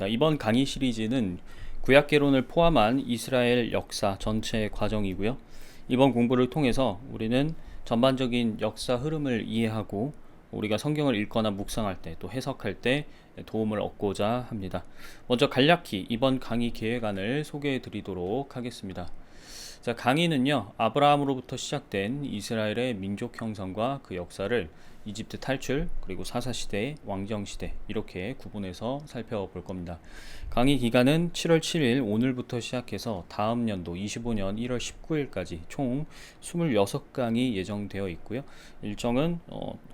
반갑습니다. 이번 강의 시리즈는 구약개론을 포함한 이스라엘 역사 전체 과정이고요. 이번 공부를 통해서 우리는 전반적인 역사 흐름을 이해하고 우리가 성경을 읽거나 묵상할 때 또 해석할 때 도움을 얻고자 합니다. 먼저 간략히 이번 강의 계획안을 소개해 드리도록 하겠습니다. 자, 강의는요, 아브라함으로부터 시작된 이스라엘의 민족 형성과 그 역사를 이집트 탈출, 그리고 사사시대, 왕정시대 이렇게 구분해서 살펴볼 겁니다. 강의 기간은 7월 7일 오늘부터 시작해서 다음 연도 25년 1월 19일까지 총 26강이 예정되어 있고요. 일정은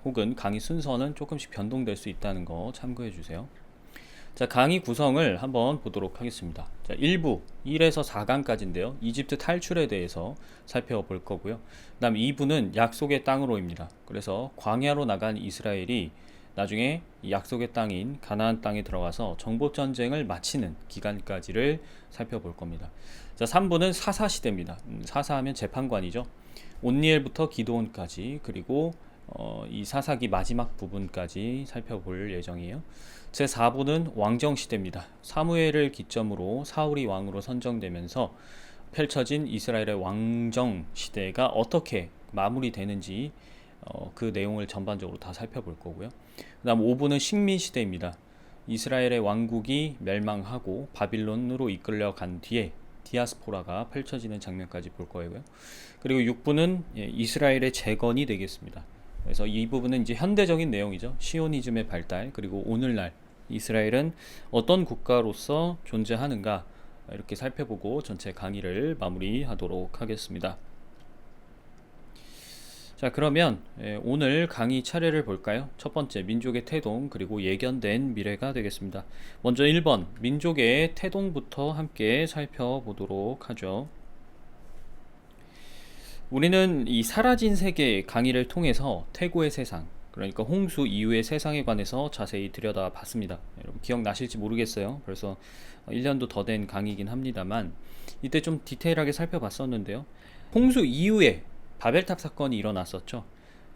혹은 강의 순서는 조금씩 변동될 수 있다는 거 참고해 주세요. 자, 강의 구성을 한번 보도록 하겠습니다. 자, 1부 1에서 4강까지인데요. 이집트 탈출에 대해서 살펴볼 거고요. 그 다음 2부는 약속의 땅으로입니다. 그래서 광야로 나간 이스라엘이 나중에 약속의 땅인 가나안 땅에 들어가서 정복전쟁을 마치는 기간까지를 살펴볼 겁니다. 자, 3부는 사사시대입니다. 사사하면 재판관이죠. 온니엘부터 기드온까지, 그리고 이 사사기 마지막 부분까지 살펴볼 예정이에요. 제4부는 왕정시대입니다. 사무엘을 기점으로 사울이 왕으로 선정되면서 펼쳐진 이스라엘의 왕정시대가 어떻게 마무리되는지 그 내용을 전반적으로 다 살펴볼 거고요. 그 다음 5부는 식민시대입니다. 이스라엘의 왕국이 멸망하고 바빌론으로 이끌려간 뒤에 디아스포라가 펼쳐지는 장면까지 볼 거고요. 그리고 6부는 이스라엘의 재건이 되겠습니다. 그래서 이 부분은 이제 현대적인 내용이죠. 시오니즘의 발달, 그리고 오늘날 이스라엘은 어떤 국가로서 존재하는가 이렇게 살펴보고 전체 강의를 마무리하도록 하겠습니다. 자, 그러면 오늘 강의 차례를 볼까요? 첫 번째, 민족의 태동, 그리고 예견된 미래가 되겠습니다. 먼저 1번, 민족의 태동부터 함께 살펴보도록 하죠. 우리는 이 사라진 세계 강의를 통해서 태고의 세상, 그러니까 홍수 이후의 세상에 관해서 자세히 들여다봤습니다. 여러분 기억나실지 모르겠어요. 벌써 1년도 더 된 강의이긴 합니다만 이때 좀 디테일하게 살펴봤었는데요. 홍수 이후에 바벨탑 사건이 일어났었죠.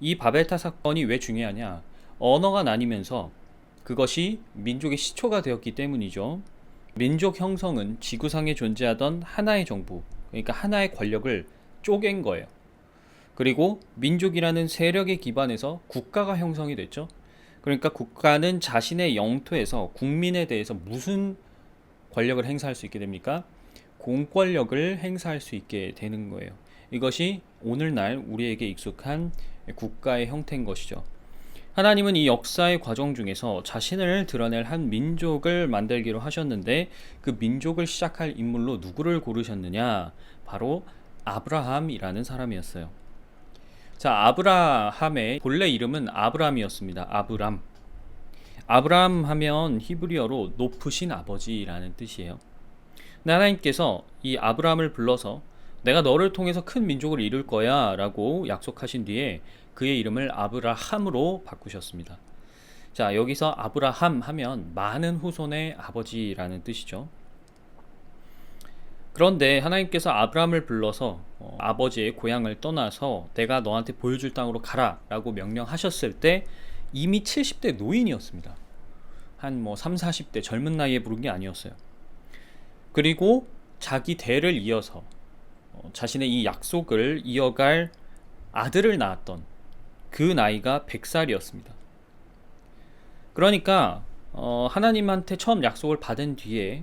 이 바벨탑 사건이 왜 중요하냐? 언어가 나뉘면서 그것이 민족의 시초가 되었기 때문이죠. 민족 형성은 지구상에 존재하던 하나의 정부, 그러니까 하나의 권력을 쪼갠 거예요. 그리고 민족이라는 세력에 기반해서 국가가 형성이 됐죠. 그러니까 국가는 자신의 영토에서 국민에 대해서 무슨 권력을 행사할 수 있게 됩니까? 공권력을 행사할 수 있게 되는 거예요. 이것이 오늘날 우리에게 익숙한 국가의 형태인 것이죠. 하나님은 이 역사의 과정 중에서 자신을 드러낼 한 민족을 만들기로 하셨는데 그 민족을 시작할 인물로 누구를 고르셨느냐? 바로 아브라함이라는 사람이었어요. 자, 아브라함의 본래 이름은 아브람이었습니다. 아브람 하면 히브리어로 높으신 아버지라는 뜻이에요. 근데 하나님께서 이 아브람을 불러서 내가 너를 통해서 큰 민족을 이룰 거야 라고 약속하신 뒤에 그의 이름을 아브라함으로 바꾸셨습니다. 자, 여기서 아브라함 하면 많은 후손의 아버지라는 뜻이죠. 그런데 하나님께서 아브람을 불러서 아버지의 고향을 떠나서 내가 너한테 보여줄 땅으로 가라 라고 명령하셨을 때 이미 70대 노인이었습니다. 한 3, 40대 젊은 나이에 부른 게 아니었어요. 그리고 자기 대를 이어서 자신의 이 약속을 이어갈 아들을 낳았던 그 나이가 100살이었습니다. 그러니까 하나님한테 처음 약속을 받은 뒤에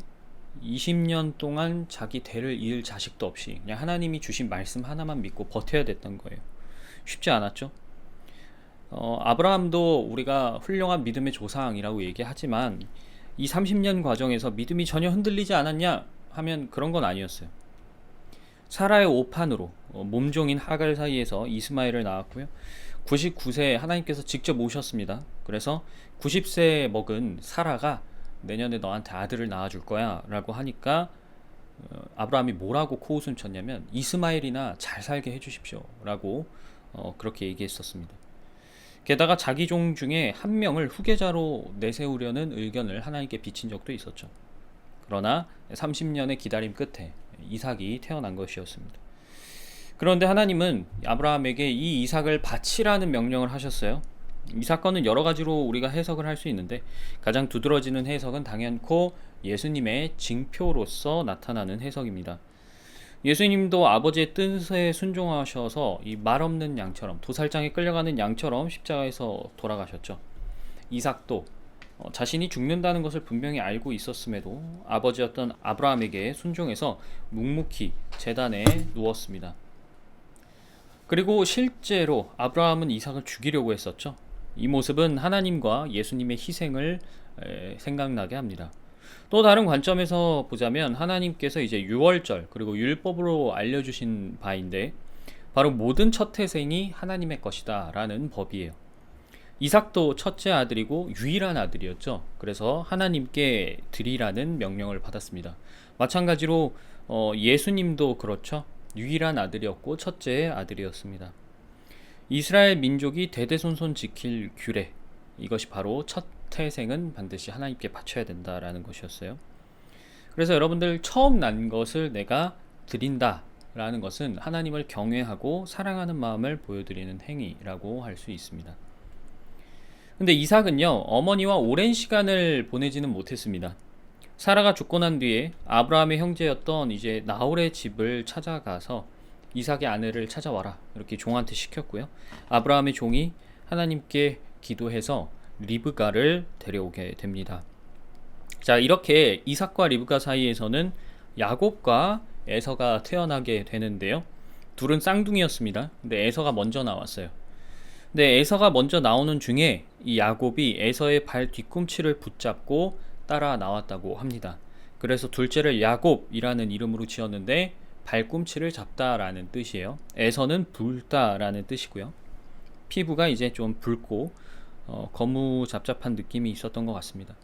20년 동안 자기 대를 이을 자식도 없이 그냥 하나님이 주신 말씀 하나만 믿고 버텨야 됐던 거예요. 쉽지 않았죠. 아브라함도 우리가 훌륭한 믿음의 조상이라고 얘기하지만 이 30년 과정에서 믿음이 전혀 흔들리지 않았냐 하면 그런 건 아니었어요. 사라의 오판으로 몸종인 하갈 사이에서 이스마엘을 낳았고요. 99세에 하나님께서 직접 오셨습니다. 그래서 90세에 먹은 사라가 내년에 너한테 아들을 낳아줄 거야 라고 하니까 아브라함이 뭐라고 코웃음 쳤냐면 이스마엘이나 잘 살게 해주십시오 라고 그렇게 얘기했었습니다. 게다가 자기 종 중에 한 명을 후계자로 내세우려는 의견을 하나님께 비친 적도 있었죠. 그러나 30년의 기다림 끝에 이삭이 태어난 것이었습니다. 그런데 하나님은 아브라함에게 이 이삭을 바치라는 명령을 하셨어요. 이 사건은 여러 가지로 우리가 해석을 할 수 있는데 가장 두드러지는 해석은 당연코 예수님의 징표로서 나타나는 해석입니다. 예수님도 아버지의 뜻에 순종하셔서 이 말 없는 양처럼, 도살장에 끌려가는 양처럼 십자가에서 돌아가셨죠. 이삭도 자신이 죽는다는 것을 분명히 알고 있었음에도 아버지였던 아브라함에게 순종해서 묵묵히 제단에 누웠습니다. 그리고 실제로 아브라함은 이삭을 죽이려고 했었죠. 이 모습은 하나님과 예수님의 희생을 생각나게 합니다. 또 다른 관점에서 보자면 하나님께서 이제 유월절 그리고 율법으로 알려주신 바인데 바로 모든 첫 태생이 하나님의 것이다 라는 법이에요. 이삭도 첫째 아들이고 유일한 아들이었죠. 그래서 하나님께 드리라는 명령을 받았습니다. 마찬가지로 예수님도 그렇죠. 유일한 아들이었고 첫째 아들이었습니다. 이스라엘 민족이 대대손손 지킬 규례, 이것이 바로 첫 태생은 반드시 하나님께 바쳐야 된다라는 것이었어요. 그래서 여러분들 처음 난 것을 내가 드린다 라는 것은 하나님을 경외하고 사랑하는 마음을 보여드리는 행위라고 할 수 있습니다. 근데 이삭은요, 어머니와 오랜 시간을 보내지는 못했습니다. 사라가 죽고 난 뒤에 아브라함의 형제였던 이제 나홀의 집을 찾아가서 이삭의 아내를 찾아와라 이렇게 종한테 시켰고요. 아브라함의 종이 하나님께 기도해서 리브가를 데려오게 됩니다. 자, 이렇게 이삭과 리브가 사이에서는 야곱과 에서가 태어나게 되는데요. 둘은 쌍둥이였습니다. 근데 에서가 먼저 나왔어요. 근데 에서가 먼저 나오는 중에 이 야곱이 에서의 발 뒤꿈치를 붙잡고 따라 나왔다고 합니다. 그래서 둘째를 야곱이라는 이름으로 지었는데 발꿈치를 잡다라는 뜻이에요. 에서는 붉다라는 뜻이고요. 피부가 이제 좀 붉고 거무잡잡한 느낌이 있었던 것 같습니다.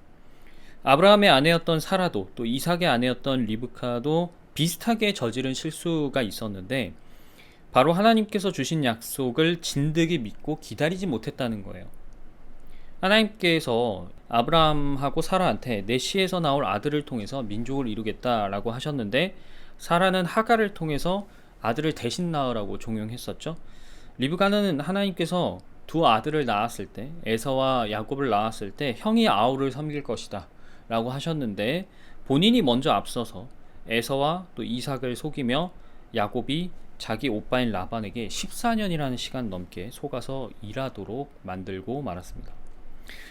아브라함의 아내였던 사라도 또 이삭의 아내였던 리브카도 비슷하게 저지른 실수가 있었는데 바로 하나님께서 주신 약속을 진득이 믿고 기다리지 못했다는 거예요. 하나님께서 아브라함하고 사라한테 내 씨에서 나올 아들을 통해서 민족을 이루겠다라고 하셨는데 사라는 하갈을 통해서 아들을 대신 낳으라고 종용했었죠. 리브가는 하나님께서 두 아들을 낳았을 때 에서와 야곱을 낳았을 때 형이 아우를 섬길 것이다 라고 하셨는데 본인이 먼저 앞서서 에서와 또 이삭을 속이며 야곱이 자기 오빠인 라반에게 14년이라는 시간 넘게 속아서 일하도록 만들고 말았습니다.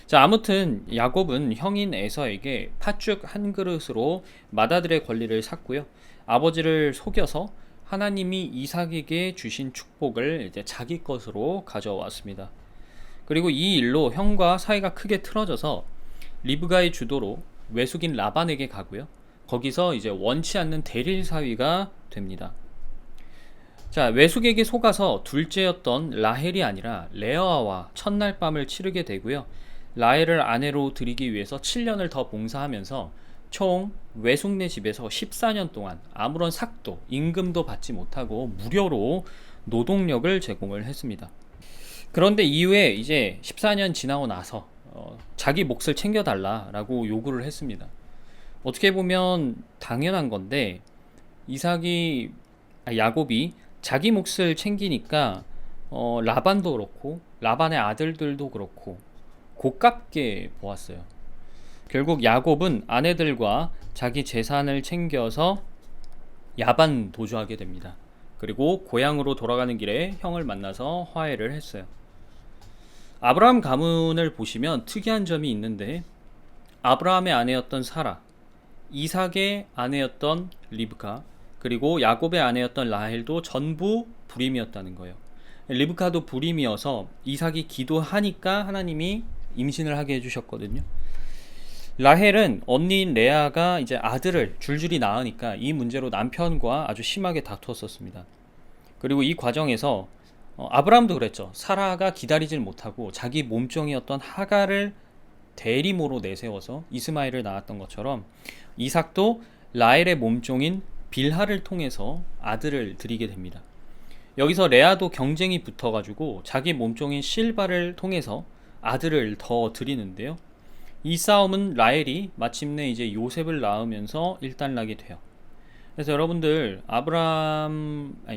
자, 아무튼 야곱은 형인 에서에게 팥죽 한 그릇으로 맏아들의 권리를 샀고요. 아버지를 속여서 하나님이 이삭에게 주신 축복을 이제 자기 것으로 가져왔습니다. 그리고 이 일로 형과 사이가 크게 틀어져서 리브가의 주도로 외숙인 라반에게 가고요. 거기서 이제 원치 않는 대릴 사위가 됩니다. 자, 외숙에게 속아서 둘째였던 라헬이 아니라 레아와 첫날 밤을 치르게 되고요. 라헬을 아내로 들이기 위해서 7년을 더 봉사하면서 총 외숙네 집에서 14년 동안 아무런 삭도, 임금도 받지 못하고 무료로 노동력을 제공을 했습니다. 그런데 이후에 이제 14년 지나고 나서 자기 몫을 챙겨달라라고 요구를 했습니다. 어떻게 보면 당연한 건데 야곱이 자기 몫을 챙기니까 라반도 그렇고 라반의 아들들도 그렇고 고깝게 보았어요. 결국 야곱은 아내들과 자기 재산을 챙겨서 야반 도주하게 됩니다. 그리고 고향으로 돌아가는 길에 형을 만나서 화해를 했어요. 아브라함 가문을 보시면 특이한 점이 있는데 아브라함의 아내였던 사라, 이삭의 아내였던 리브카, 그리고 야곱의 아내였던 라헬도 전부 불임이었다는 거예요. 리브카도 불임이어서 이삭이 기도하니까 하나님이 임신을 하게 해주셨거든요. 라헬은 언니인 레아가 이제 아들을 줄줄이 낳으니까 이 문제로 남편과 아주 심하게 다투었었습니다. 그리고 이 과정에서 아브라함도 그랬죠. 사라가 기다리질 못하고 자기 몸종이었던 하갈을 대리모로 내세워서 이스마엘을 낳았던 것처럼 이삭도 라헬의 몸종인 빌하를 통해서 아들을 드리게 됩니다. 여기서 레아도 경쟁이 붙어가지고 자기 몸종인 실바를 통해서 아들을 더 드리는데요. 이 싸움은 라헬이 마침내 이제 요셉을 낳으면서 일단락이 돼요. 그래서 여러분들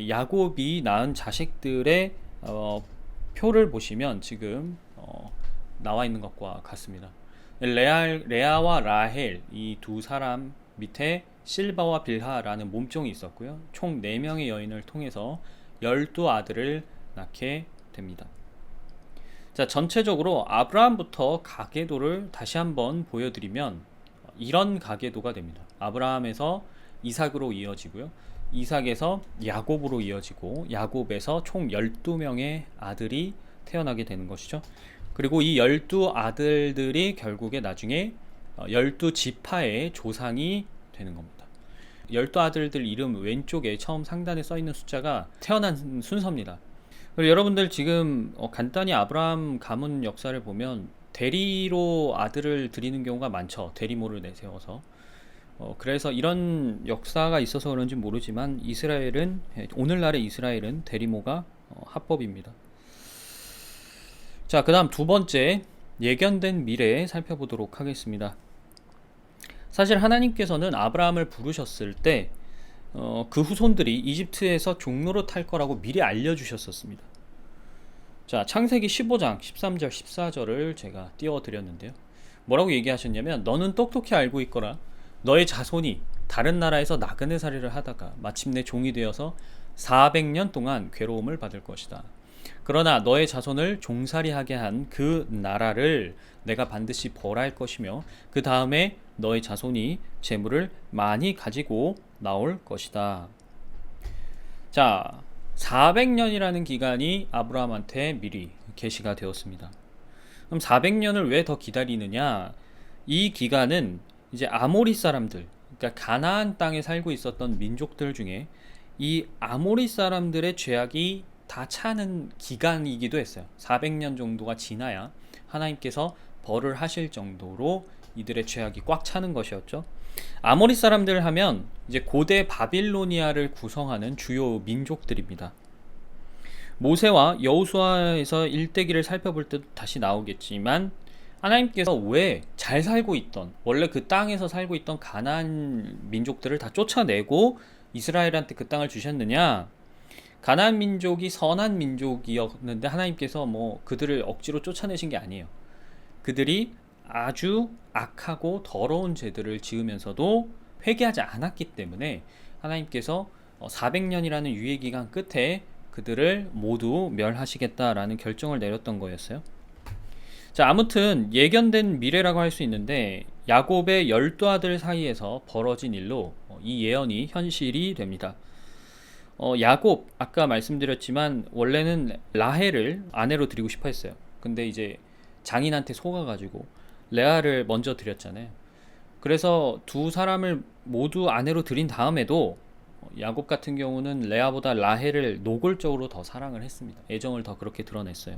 야곱이 낳은 자식들의 표를 보시면 지금 나와 있는 것과 같습니다. 레아와 라헬 이 두 사람 밑에 실바와 빌하라는 몸종이 있었고요. 총 4명의 여인을 통해서 12아들을 낳게 됩니다. 자, 전체적으로 아브라함부터 가계도를 다시 한번 보여드리면 이런 가계도가 됩니다. 아브라함에서 이삭으로 이어지고요. 이삭에서 야곱으로 이어지고 야곱에서 총 12명의 아들이 태어나게 되는 것이죠. 그리고 이 12아들들이 결국에 나중에 12지파의 조상이 되는 겁니다. 12아들들 이름 왼쪽에 처음 상단에 써있는 숫자가 태어난 순서입니다. 그리고 여러분들 지금 간단히 아브라함 가문 역사를 보면 대리로 아들을 드리는 경우가 많죠. 대리모를 내세워서. 그래서 이런 역사가 있어서 그런지 모르지만 이스라엘은, 오늘날의 이스라엘은 대리모가 합법입니다. 자, 그 다음 두 번째 예견된 미래 살펴보도록 하겠습니다. 사실 하나님께서는 아브라함을 부르셨을 때 그 후손들이 이집트에서 종로로 탈 거라고 미리 알려주셨었습니다. 자, 창세기 15장 13절 14절을 제가 띄워드렸는데요. 뭐라고 얘기하셨냐면 너는 똑똑히 알고 있거라. 너의 자손이 다른 나라에서 나그네 살이를 하다가 마침내 종이 되어서 400년 동안 괴로움을 받을 것이다. 그러나 너의 자손을 종살이하게 한 그 나라를 내가 반드시 벌할 것이며 그 다음에 너의 자손이 재물을 많이 가지고 나올 것이다. 자, 400년이라는 기간이 아브라함한테 미리 계시가 되었습니다. 그럼 400년을 왜 더 기다리느냐? 이 기간은 이제 아모리 사람들, 그러니까 가나안 땅에 살고 있었던 민족들 중에 이 아모리 사람들의 죄악이 다 차는 기간이기도 했어요. 400년 정도가 지나야 하나님께서 벌을 하실 정도로 이들의 죄악이 꽉 차는 것이었죠. 아모리 사람들 하면 이제 고대 바빌로니아를 구성하는 주요 민족들입니다. 모세와 여호수아에서 일대기를 살펴볼 때도 다시 나오겠지만 하나님께서 왜 잘 살고 있던, 원래 그 땅에서 살고 있던 가나안 민족들을 다 쫓아내고 이스라엘한테 그 땅을 주셨느냐? 가나안 민족이 선한 민족이었는데 하나님께서 그들을 억지로 쫓아내신 게 아니에요. 그들이 아주 악하고 더러운 죄들을 지으면서도 회개하지 않았기 때문에 하나님께서 400년이라는 유예기간 끝에 그들을 모두 멸하시겠다라는 결정을 내렸던 거였어요. 자, 아무튼 예견된 미래라고 할 수 있는데 야곱의 12아들 사이에서 벌어진 일로 이 예언이 현실이 됩니다. 야곱, 아까 말씀드렸지만 원래는 라헬을 아내로 드리고 싶어 했어요. 근데 이제 장인한테 속아가지고 레아를 먼저 드렸잖아요. 그래서 두 사람을 모두 아내로 드린 다음에도 야곱 같은 경우는 레아보다 라헬을 노골적으로 더 사랑을 했습니다. 애정을 더 그렇게 드러냈어요.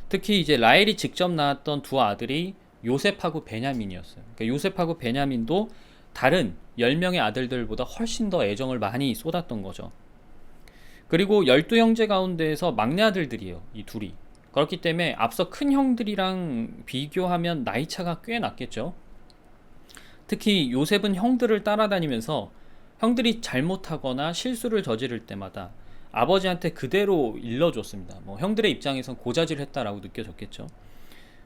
특히 이제 라헬이 직접 낳았던 두 아들이 요셉하고 베냐민이었어요. 그러니까 요셉하고 베냐민도 다른 10명의 아들들보다 훨씬 더 애정을 많이 쏟았던 거죠. 그리고 12형제 가운데에서 막내 아들들이에요. 이 둘이. 그렇기 때문에 앞서 큰 형들이랑 비교하면 나이차가 꽤 났겠죠. 특히 요셉은 형들을 따라다니면서 형들이 잘못하거나 실수를 저지를 때마다 아버지한테 그대로 일러줬습니다. 형들의 입장에선 고자질했다라고 느껴졌겠죠.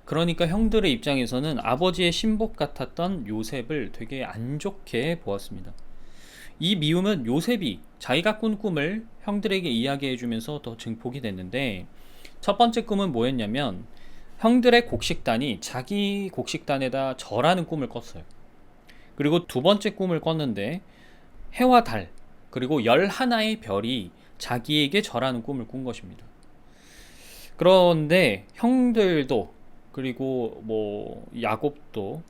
그러니까 형들의 입장에서는 아버지의 신복 같았던 요셉을 되게 안 좋게 보았습니다. 이 미움은 요셉이 자기가 꾼 꿈을 형들에게 이야기해주면서 더 증폭이 됐는데, 첫 번째 꿈은 뭐였냐면 형들의 곡식단이 자기 곡식단에다 절하는 꿈을 꿨어요. 그리고 두 번째 꿈을 꿨는데 해와 달 그리고 11의 별이 자기에게 절하는 꿈을 꾼 것입니다. 그런데 형들도 그리고 야곱도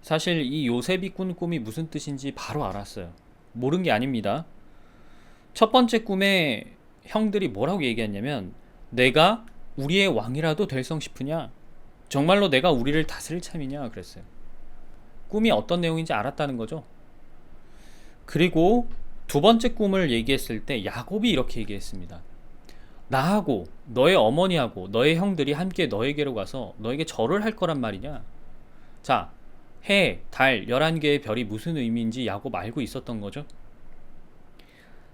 사실 이 요셉이 꾼 꿈이 무슨 뜻인지 바로 알았어요. 모른 게 아닙니다. 첫 번째 꿈에 형들이 뭐라고 얘기했냐면 내가 우리의 왕이라도 될성 싶으냐? 정말로 내가 우리를 다스릴 참이냐? 그랬어요. 꿈이 어떤 내용인지 알았다는 거죠. 그리고 두 번째 꿈을 얘기했을 때 야곱이 이렇게 얘기했습니다. 나하고 너의 어머니하고 너의 형들이 함께 너에게로 가서 너에게 절을 할 거란 말이냐? 자, 해, 달, 11개의 별이 무슨 의미인지 야곱 알고 있었던 거죠.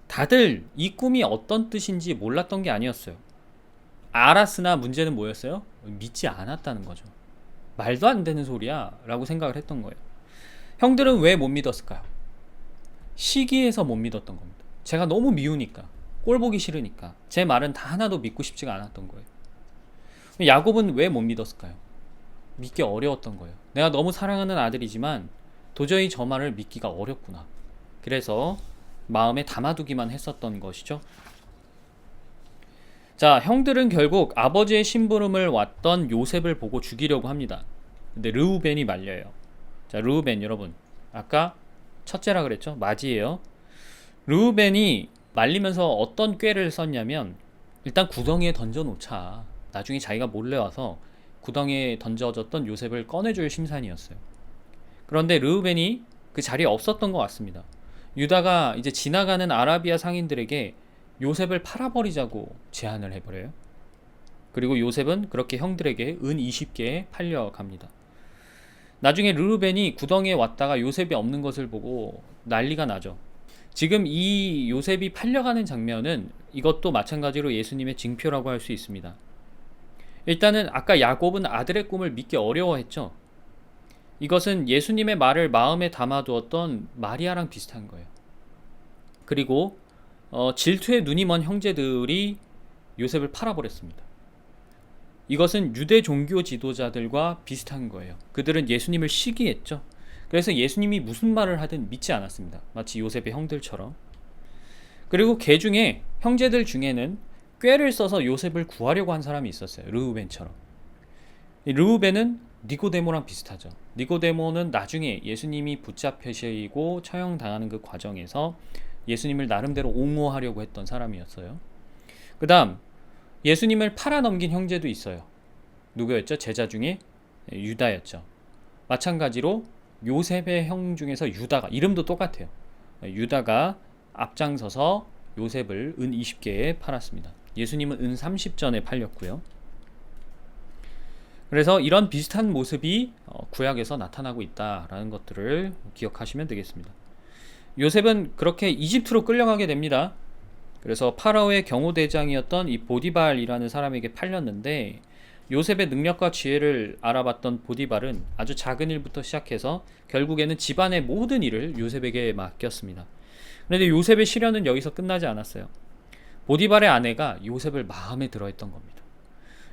다들 이 꿈이 어떤 뜻인지 몰랐던 게 아니었어요. 알았으나 문제는 뭐였어요? 믿지 않았다는 거죠. 말도 안 되는 소리야 라고 생각을 했던 거예요. 형들은 왜 못 믿었을까요? 시기해서 못 믿었던 겁니다. 제가 너무 미우니까, 꼴 보기 싫으니까 제 말은 다 하나도 믿고 싶지가 않았던 거예요. 야곱은 왜 못 믿었을까요? 믿기 어려웠던 거예요. 내가 너무 사랑하는 아들이지만 도저히 저 말을 믿기가 어렵구나. 그래서 마음에 담아두기만 했었던 것이죠. 자, 형들은 결국 아버지의 심부름을 왔던 요셉을 보고 죽이려고 합니다. 근데 르우벤이 말려요. 자, 르우벤 여러분, 아까 첫째라 그랬죠? 맞이에요. 르우벤이 말리면서 어떤 꾀를 썼냐면, 일단 구덩이에 던져놓자. 나중에 자기가 몰래 와서 구덩이에 던져졌던 요셉을 꺼내줄 심산이었어요. 그런데 르우벤이 그 자리에 없었던 것 같습니다. 유다가 이제 지나가는 아라비아 상인들에게 요셉을 팔아버리자고 제안을 해버려요. 그리고 요셉은 그렇게 형들에게 은 20개에 팔려갑니다. 나중에 르우벤이 구덩이에 왔다가 요셉이 없는 것을 보고 난리가 나죠. 지금 이 요셉이 팔려가는 장면은 이것도 마찬가지로 예수님의 징표라고 할 수 있습니다. 일단은 아까 야곱은 아들의 꿈을 믿기 어려워했죠. 이것은 예수님의 말을 마음에 담아두었던 마리아랑 비슷한 거예요. 그리고 질투에 눈이 먼 형제들이 요셉을 팔아버렸습니다. 이것은 유대 종교 지도자들과 비슷한 거예요. 그들은 예수님을 시기했죠. 그래서 예수님이 무슨 말을 하든 믿지 않았습니다. 마치 요셉의 형들처럼. 그리고 개 중에 형제들 중에는 꾀를 써서 요셉을 구하려고 한 사람이 있었어요. 르우벤처럼. 르우벤은 니고데모랑 비슷하죠. 니고데모는 나중에 예수님이 붙잡히시고 처형당하는 그 과정에서 예수님을 나름대로 옹호하려고 했던 사람이었어요. 그 다음 예수님을 팔아넘긴 형제도 있어요. 누구였죠? 제자 중에 유다였죠. 마찬가지로 요셉의 형 중에서 유다가, 이름도 똑같아요. 유다가 앞장서서 요셉을 은 20개에 팔았습니다. 예수님은 은 30전에 팔렸고요. 그래서 이런 비슷한 모습이 구약에서 나타나고 있다라는 것들을 기억하시면 되겠습니다. 요셉은 그렇게 이집트로 끌려가게 됩니다. 그래서 파라오의 경호대장이었던 이 보디발이라는 사람에게 팔렸는데, 요셉의 능력과 지혜를 알아봤던 보디발은 아주 작은 일부터 시작해서 결국에는 집안의 모든 일을 요셉에게 맡겼습니다. 그런데 요셉의 시련은 여기서 끝나지 않았어요. 보디발의 아내가 요셉을 마음에 들어 했던 겁니다.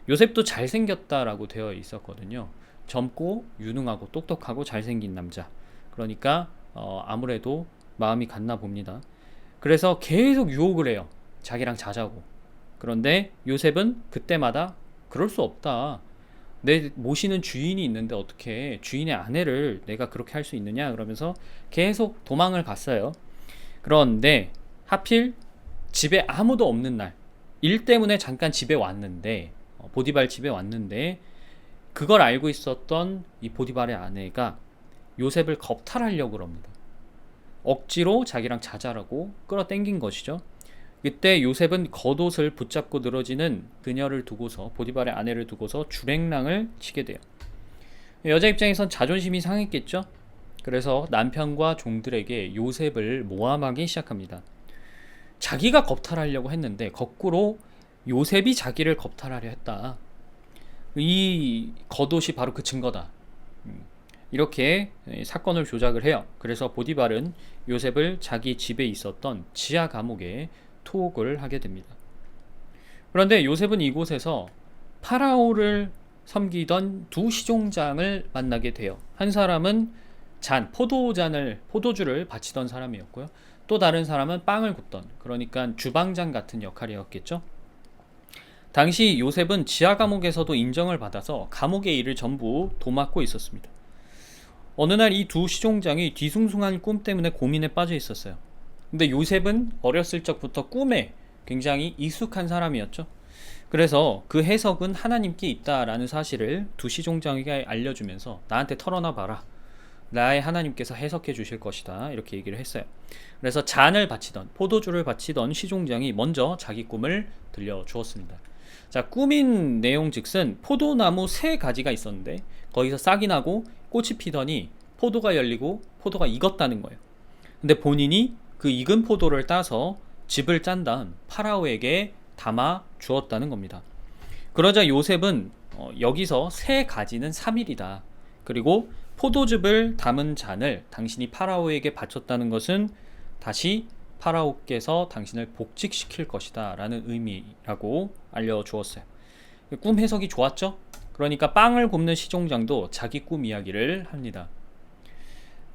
요셉도 잘생겼다라고 되어 있었거든요. 젊고 유능하고 똑똑하고 잘생긴 남자. 그러니까 아무래도 마음이 갔나 봅니다. 그래서 계속 유혹을 해요. 자기랑 자자고. 그런데 요셉은 그때마다 그럴 수 없다. 내 모시는 주인이 있는데 어떻게 주인의 아내를 내가 그렇게 할 수 있느냐, 그러면서 계속 도망을 갔어요. 그런데 하필 집에 아무도 없는 날, 일 때문에 잠깐 집에 왔는데, 보디발 집에 왔는데, 그걸 알고 있었던 이 보디발의 아내가 요셉을 겁탈하려고 합니다. 억지로 자기랑 자자라고 끌어당긴 것이죠. 이때 요셉은 겉옷을 붙잡고 늘어지는 그녀를 두고서, 보디발의 아내를 두고서 주랭랑을 치게 돼요. 여자 입장에선 자존심이 상했겠죠. 그래서 남편과 종들에게 요셉을 모함하기 시작합니다. 자기가 겁탈하려고 했는데 거꾸로 요셉이 자기를 겁탈하려 했다. 이 겉옷이 바로 그 증거다. 이렇게 사건을 조작을 해요. 그래서 보디발은 요셉을 자기 집에 있었던 지하 감옥에 투옥을 하게 됩니다. 그런데 요셉은 이곳에서 파라오를 섬기던 두 시종장을 만나게 돼요. 한 사람은 포도주를 바치던 사람이었고요. 또 다른 사람은 빵을 굽던, 그러니까 주방장 같은 역할이었겠죠. 당시 요셉은 지하 감옥에서도 인정을 받아서 감옥의 일을 전부 도맡고 있었습니다. 어느 날 이 두 시종장이 뒤숭숭한 꿈 때문에 고민에 빠져 있었어요. 근데 요셉은 어렸을 적부터 꿈에 굉장히 익숙한 사람이었죠. 그래서 그 해석은 하나님께 있다라는 사실을 두 시종장에게 알려주면서 나한테 털어놔 봐라. 나의 하나님께서 해석해 주실 것이다. 이렇게 얘기를 했어요. 그래서 포도주를 바치던 시종장이 먼저 자기 꿈을 들려주었습니다. 자, 꿈인 내용 즉슨 포도나무 3가지가 있었는데 거기서 싹이 나고 꽃이 피더니 포도가 열리고 포도가 익었다는 거예요. 근데 본인이 그 익은 포도를 따서 즙을 짠 다음 파라오에게 담아 주었다는 겁니다. 그러자 요셉은 여기서 세 가지는 3일이다. 그리고 포도즙을 담은 잔을 당신이 파라오에게 바쳤다는 것은 다시 파라오께서 당신을 복직시킬 것이다 라는 의미라고 알려주었어요. 꿈 해석이 좋았죠? 그러니까 빵을 굽는 시종장도 자기 꿈 이야기를 합니다.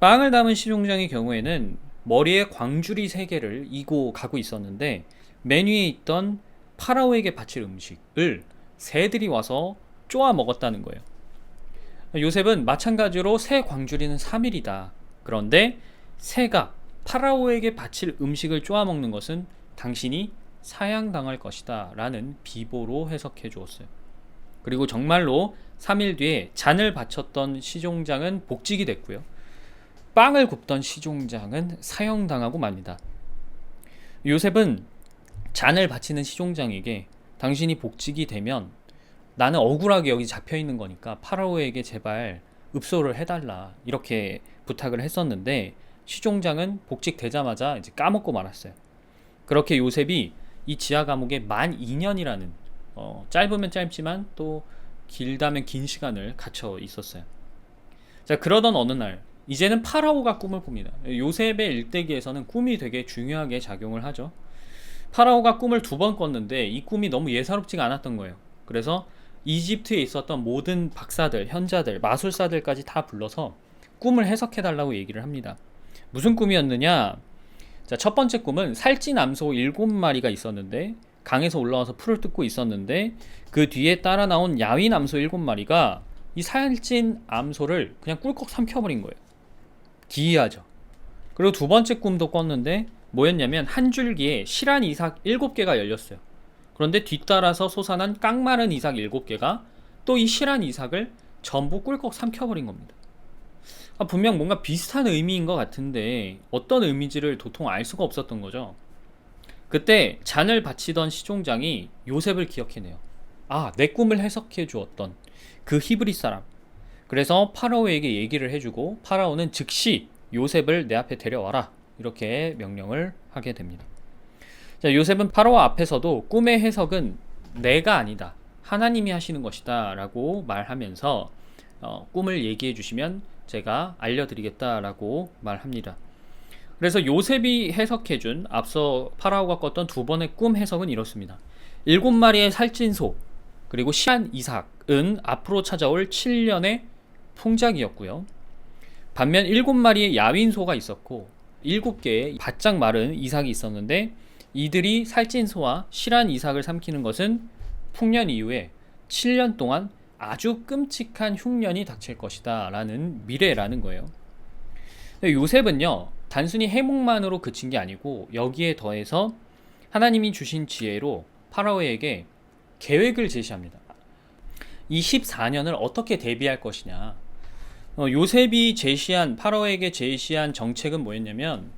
빵을 담은 시종장의 경우에는 머리에 광주리 3개를 이고 가고 있었는데 맨 위에 있던 파라오에게 바칠 음식을 새들이 와서 쪼아 먹었다는 거예요. 요셉은 마찬가지로 새 광주리는 3일이다. 그런데 새가 파라오에게 바칠 음식을 쪼아 먹는 것은 당신이 사양당할 것이다 라는 비보로 해석해 주었어요. 그리고 정말로 3일 뒤에 잔을 바쳤던 시종장은 복직이 됐고요. 빵을 굽던 시종장은 사형당하고 맙니다. 요셉은 잔을 바치는 시종장에게 당신이 복직이 되면 나는 억울하게 여기 잡혀 있는 거니까 파라오에게 제발 읍소를 해달라 이렇게 부탁을 했었는데 시종장은 복직되자마자 이제 까먹고 말았어요. 그렇게 요셉이 이 지하 감옥에 12,000년이라는 짧으면 짧지만 또 길다면 긴 시간을 갇혀 있었어요. 자, 그러던 어느 날 이제는 파라오가 꿈을 꿉니다. 요셉의 일대기에서는 꿈이 되게 중요하게 작용을 하죠. 파라오가 꿈을 2번 꿨는데 이 꿈이 너무 예사롭지가 않았던 거예요. 그래서 이집트에 있었던 모든 박사들, 현자들, 마술사들까지 다 불러서 꿈을 해석해달라고 얘기를 합니다. 무슨 꿈이었느냐? 자, 첫 번째 꿈은 살찐 암소 7마리가 있었는데 강에서 올라와서 풀을 뜯고 있었는데 그 뒤에 따라 나온 야윈 암소 7마리가 이 살찐 암소를 그냥 꿀꺽 삼켜버린 거예요. 기이하죠. 그리고 두 번째 꿈도 꿨는데 뭐였냐면 한 줄기에 실한 이삭 7개가 열렸어요. 그런데 뒤따라서 솟아난 깡마른 이삭 7개가 또 이 실한 이삭을 전부 꿀꺽 삼켜버린 겁니다. 분명 뭔가 비슷한 의미인 것 같은데 어떤 의미인지를 도통 알 수가 없었던 거죠. 그때 잔을 바치던 시종장이 요셉을 기억해내요. 내 꿈을 해석해 주었던 그 히브리 사람. 그래서 파라오에게 얘기를 해주고 파라오는 즉시 요셉을 내 앞에 데려와라 이렇게 명령을 하게 됩니다. 자, 요셉은 파라오 앞에서도 꿈의 해석은 내가 아니다, 하나님이 하시는 것이다 라고 말하면서 꿈을 얘기해 주시면 제가 알려드리겠다라고 말합니다. 그래서 요셉이 해석해준 앞서 파라오가 꿨던 2번의 꿈 해석은 이렇습니다. 7마리의 살찐 소 그리고 실한 이삭은 앞으로 찾아올 7년의 풍작이었고요. 반면 7마리의 야윈 소가 있었고 7개의 바짝 마른 이삭이 있었는데 이들이 살찐 소와 실한 이삭을 삼키는 것은 풍년 이후에 7년 동안 아주 끔찍한 흉년이 닥칠 것이다 라는 미래라는 거예요. 요셉은요 단순히 해몽만으로 그친 게 아니고 여기에 더해서 하나님이 주신 지혜로 파라오에게 계획을 제시합니다. 이 14년을 어떻게 대비할 것이냐. 요셉이 파라오에게 제시한 정책은 뭐였냐면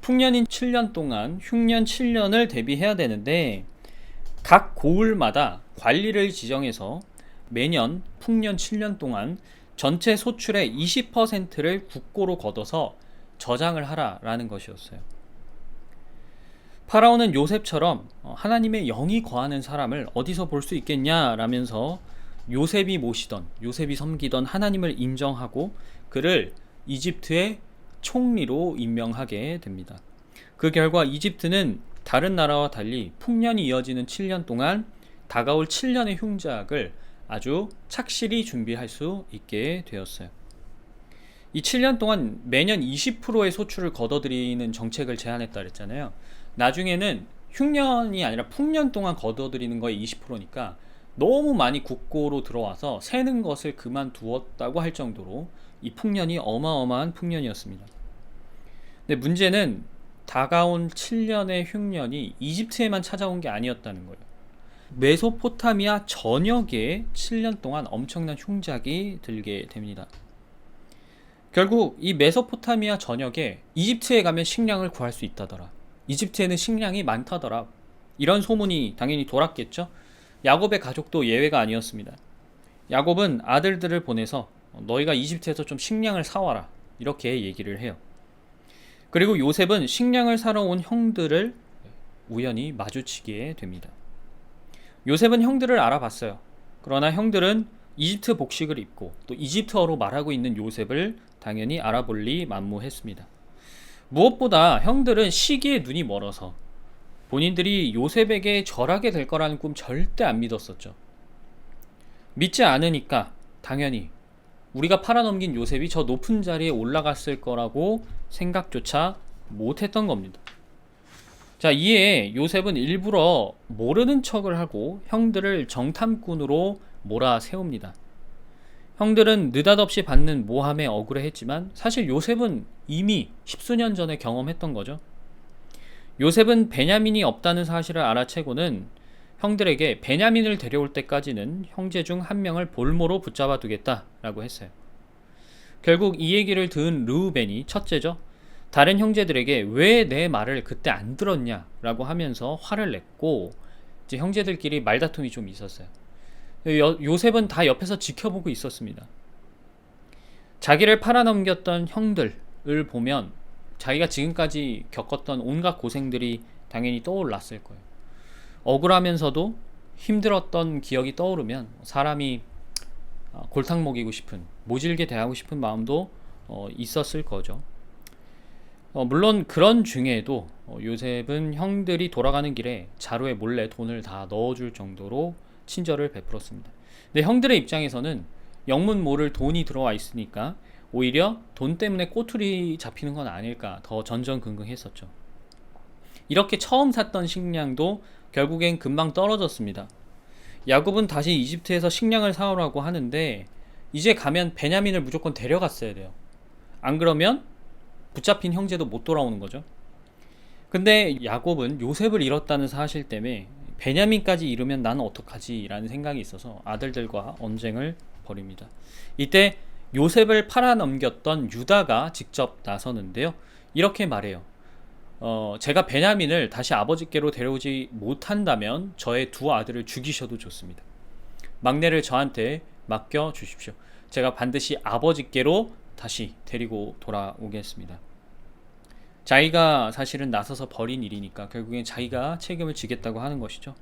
풍년인 7년 동안 흉년 7년을 대비해야 되는데 각 고을마다 관리를 지정해서 매년 풍년 7년 동안 전체 소출의 20%를 국고로 걷어서 저장을 하라라는 것이었어요. 파라오는 요셉처럼 하나님의 영이 거하는 사람을 어디서 볼 수 있겠냐라면서 요셉이 섬기던 하나님을 인정하고 그를 이집트의 총리로 임명하게 됩니다. 그 결과 이집트는 다른 나라와 달리 풍년이 이어지는 7년 동안 다가올 7년의 흉작을 아주 착실히 준비할 수 있게 되었어요. 이 7년 동안 매년 20%의 소출을 걷어들이는 정책을 제안했다 그랬잖아요. 나중에는 흉년이 아니라 풍년 동안 걷어들이는 거에 20%니까 너무 많이 국고로 들어와서 새는 것을 그만두었다고 할 정도로 이 풍년이 어마어마한 풍년이었습니다. 근데 문제는 다가온 7년의 흉년이 이집트에만 찾아온 게 아니었다는 거예요. 메소포타미아 전역에 7년 동안 엄청난 흉작이 들게 됩니다. 결국 이 메소포타미아 전역에 이집트에 가면 식량을 구할 수 있다더라. 이집트에는 식량이 많다더라. 이런 소문이 당연히 돌았겠죠. 야곱의 가족도 예외가 아니었습니다. 야곱은 아들들을 보내서 너희가 이집트에서 좀 식량을 사와라 이렇게 얘기를 해요. 그리고 요셉은 식량을 사러 온 형들을 우연히 마주치게 됩니다. 요셉은 형들을 알아봤어요. 그러나 형들은 이집트 복식을 입고 또 이집트어로 말하고 있는 요셉을 당연히 알아볼리 만무했습니다. 무엇보다 형들은 시기에 눈이 멀어서 본인들이 요셉에게 절하게 될 거라는 꿈 절대 안 믿었었죠. 믿지 않으니까 당연히 우리가 팔아넘긴 요셉이 저 높은 자리에 올라갔을 거라고 생각조차 못했던 겁니다. 자, 이에 요셉은 일부러 모르는 척을 하고 형들을 정탐꾼으로 몰아세웁니다. 형들은 느닷없이 받는 모함에 억울해했지만 사실 요셉은 이미 십수년 전에 경험했던 거죠. 요셉은 베냐민이 없다는 사실을 알아채고는 형들에게 베냐민을 데려올 때까지는 형제 중 한 명을 볼모로 붙잡아 두겠다라고 했어요. 결국 이 얘기를 들은 르우벤이 첫째죠. 다른 형제들에게 왜 내 말을 그때 안 들었냐라고 하면서 화를 냈고, 이제 형제들끼리 말다툼이 좀 있었어요. 요셉은 다 옆에서 지켜보고 있었습니다. 자기를 팔아넘겼던 형들을 보면 자기가 지금까지 겪었던 온갖 고생들이 당연히 떠올랐을 거예요. 억울하면서도 힘들었던 기억이 떠오르면 사람이 골탕 먹이고 싶은, 모질게 대하고 싶은 마음도 있었을 거죠. 물론 그런 중에도 요셉은 형들이 돌아가는 길에 자루에 몰래 돈을 다 넣어줄 정도로 친절을 베풀었습니다. 근데 형들의 입장에서는 영문 모를 돈이 들어와 있으니까 오히려 돈 때문에 꼬투리 잡히는 건 아닐까 더 전전긍긍했었죠. 이렇게 처음 샀던 식량도 결국엔 금방 떨어졌습니다. 야곱은 다시 이집트에서 식량을 사오라고 하는데 이제 가면 베냐민을 무조건 데려갔어야 돼요. 안 그러면 붙잡힌 형제도 못 돌아오는 거죠. 근데 야곱은 요셉을 잃었다는 사실 때문에 베냐민까지 잃으면 나는 어떡하지 라는 생각이 있어서 아들들과 언쟁을 벌입니다. 이때 요셉을 팔아넘겼던 유다가 직접 나서는데요. 이렇게 말해요. 제가 베냐민을 다시 아버지께로 데려오지 못한다면 저의 두 아들을 죽이셔도 좋습니다. 막내를 저한테 맡겨 주십시오. 제가 반드시 아버지께로 다시 데리고 돌아오겠습니다. 자기가 사실은 나서서 벌인 일이니까 결국엔 자기가 책임을 지겠다고 하는 것이죠.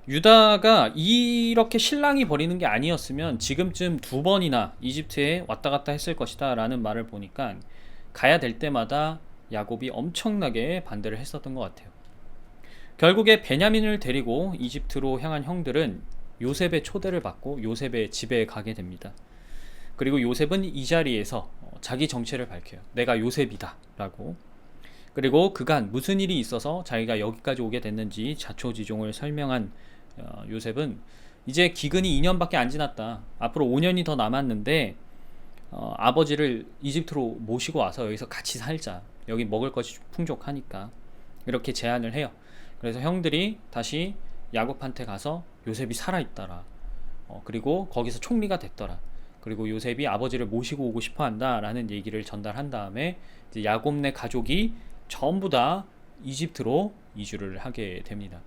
유다가 이렇게 신랑이 벌이는 게 아니었으면 지금쯤 2번이나 이집트에 왔다 갔다 했을 것이다 라는 말을 보니까 가야 될 때마다 야곱이 엄청나게 반대를 했었던 것 같아요. 결국에 베냐민을 데리고 이집트로 향한 형들은 요셉의 초대를 받고 요셉의 집에 가게 됩니다. 그리고 요셉은 이 자리에서 자기 정체를 밝혀요. 내가 요셉이다 라고. 그리고 그간 무슨 일이 있어서 자기가 여기까지 오게 됐는지 자초지종을 설명한 요셉은 이제 기근이 2년밖에 안 지났다. 앞으로 5년이 더 남았는데 아버지를 이집트로 모시고 와서 여기서 같이 살자. 여기 먹을 것이 풍족하니까. 이렇게 제안을 해요. 그래서 형들이 다시 야곱한테 가서 요셉이 살아있더라. 그리고 거기서 총리가 됐더라. 그리고 요셉이 아버지를 모시고 오고 싶어 한다라는 얘기를 전달한 다음에 이제 야곱네 가족이 전부 다 이집트로 이주를 하게 됩니다.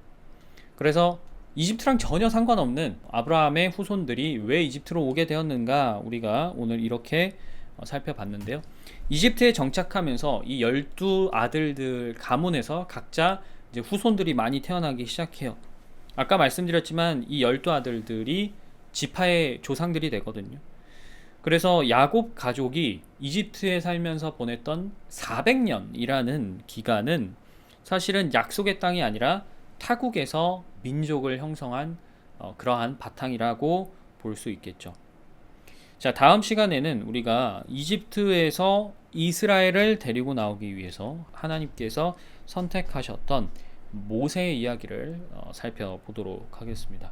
그래서 이집트랑 전혀 상관없는 아브라함의 후손들이 왜 이집트로 오게 되었는가 우리가 오늘 이렇게 살펴봤는데요. 이집트에 정착하면서 이 12아들들 가문에서 각자 이제 후손들이 많이 태어나기 시작해요. 아까 말씀드렸지만 이 12아들들이 지파의 조상들이 되거든요. 그래서 야곱 가족이 이집트에 살면서 보냈던 400년이라는 기간은 사실은 약속의 땅이 아니라 타국에서 민족을 형성한 그러한 바탕이라고 볼 수 있겠죠. 자, 다음 시간에는 우리가 이집트에서 이스라엘을 데리고 나오기 위해서 하나님께서 선택하셨던 모세의 이야기를 살펴보도록 하겠습니다.